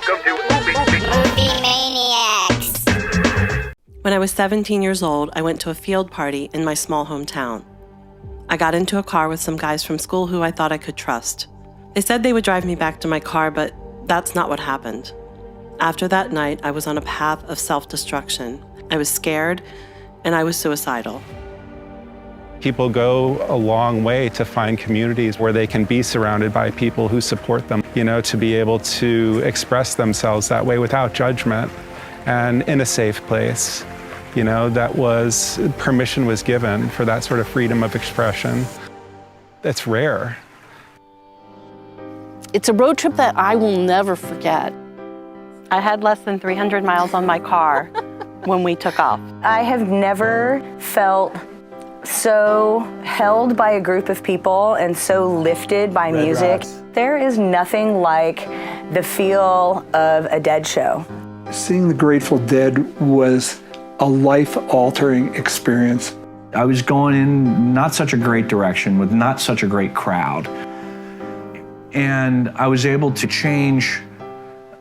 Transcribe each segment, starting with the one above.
Welcome to Movie Maniacs. When I was 17 years old, I went to a field party in my small hometown. I got into a car with some guys from school who I thought I could trust. They said they would drive me back to my car, but that's not what happened. After that night, I was on a path of self-destruction. I was scared, and I was suicidal. People go a long way to find communities where they can be surrounded by people who support them, to be able to express themselves that way without judgment and in a safe place. Permission was given for that sort of freedom of expression. It's rare. It's a road trip that I will never forget. I had less than 300 miles on my car when we took off. I have never felt so held by a group of people and so lifted by music. There is nothing like the feel of a Dead show. Seeing the Grateful Dead was a life-altering experience. I was going in not such a great direction with not such a great crowd. And I was able to change,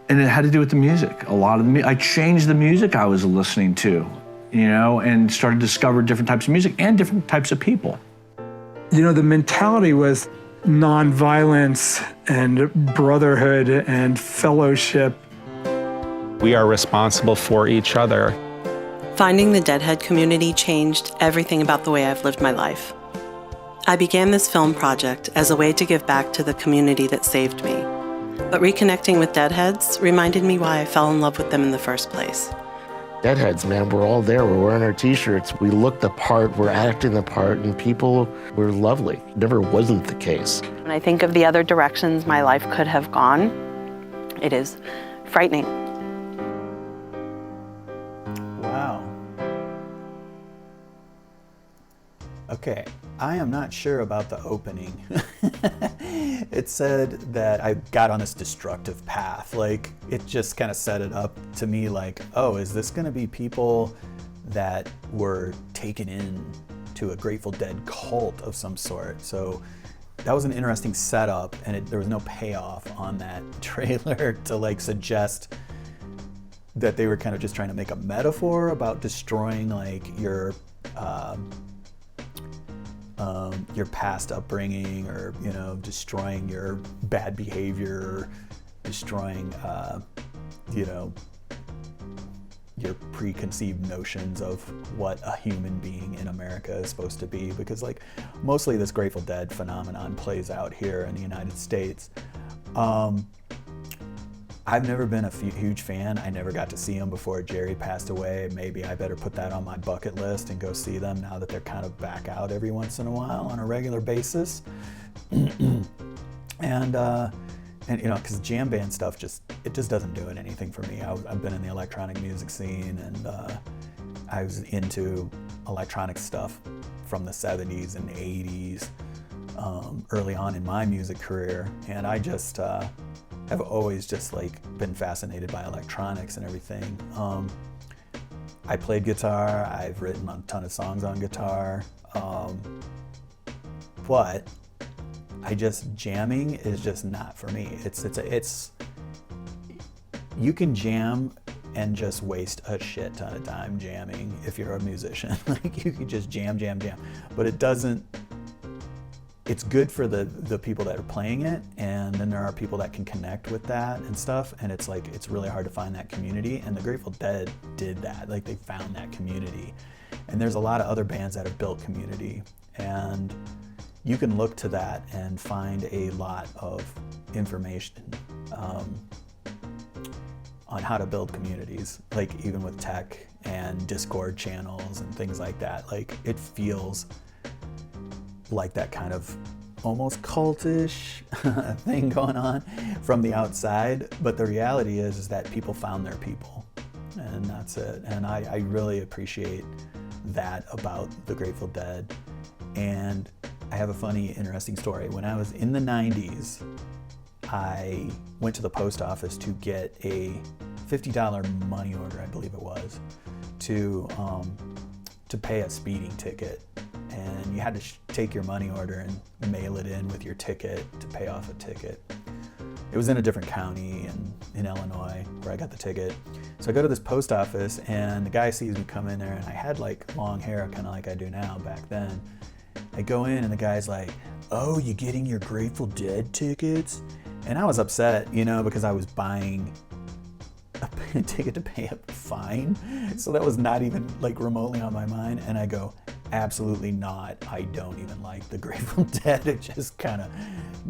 and it had to do with the music. I changed the music I was listening to, and started to discover different types of music and different types of people. The mentality was nonviolence and brotherhood and fellowship. We are responsible for each other. Finding the Deadhead community changed everything about the way I've lived my life. I began this film project as a way to give back to the community that saved me. But reconnecting with Deadheads reminded me why I fell in love with them in the first place. Deadheads, man, we're all there. We're wearing our t-shirts. We look the part, we're acting the part, and people were lovely. It never wasn't the case. When I think of the other directions my life could have gone, it is frightening. Wow. Okay, I am not sure about the opening. It said that I got on this destructive path. It just kind of set it up to me oh, is this gonna be people that were taken in to a Grateful Dead cult of some sort? So that was an interesting setup, and there was no payoff on that trailer to suggest that they were kind of just trying to make a metaphor about destroying your past upbringing, or destroying your bad behavior, destroying your preconceived notions of what a human being in America is supposed to be, because mostly this Grateful Dead phenomenon plays out here in the United States. I've never been a huge fan. I never got to see them before Jerry passed away. Maybe I better put that on my bucket list and go see them now that they're kind of back out every once in a while on a regular basis. and because jam band stuff just doesn't do anything for me. I've been in the electronic music scene, and I was into electronic stuff from the 70s and 80s early on in my music career, and I just have always just been fascinated by electronics and everything. I played guitar. I've written a ton of songs on guitar, but jamming is just not for me. You can jam and just waste a shit ton of time jamming if you're a musician. You can just jam, but it doesn't. It's good for the people that are playing it, and then there are people that can connect with that and stuff, and it's really hard to find that community, and the Grateful Dead did that. They found that community, and there's a lot of other bands that have built community, and you can look to that and find a lot of information on how to build communities, even with tech and Discord channels and things like that. It feels like that kind of almost cultish thing going on from the outside, but the reality is that people found their people, and that's it. And I really appreciate that about the Grateful Dead. And I have a funny, interesting story. When I was in the 90s, I went to the post office to get a $50 money order, I believe it was, to pay a speeding ticket. And you had to take your money order and mail it in with your ticket to pay off a ticket. It was in a different county in Illinois where I got the ticket. So I go to this post office and the guy sees me come in there, and I had like long hair, kind of like I do now back then. I go in and the guy's like, "Oh, you getting your Grateful Dead tickets?" And I was upset, you know, because I was buying a ticket to pay a fine. So that was not even like remotely on my mind. And I go, "Absolutely not. I don't even like the Grateful Dead." It just kind of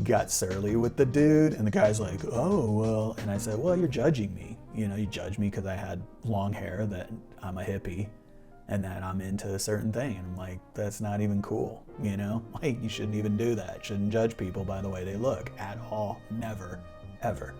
got surly with the dude. And the guy's like, "Oh, well," and I said, "Well, you're judging me. You know, you judge me because I had long hair, that I'm a hippie, and that I'm into a certain thing." And I'm like, that's not even cool, you know? Like, you shouldn't even do that. Shouldn't judge people by the way they look at all. Never, ever.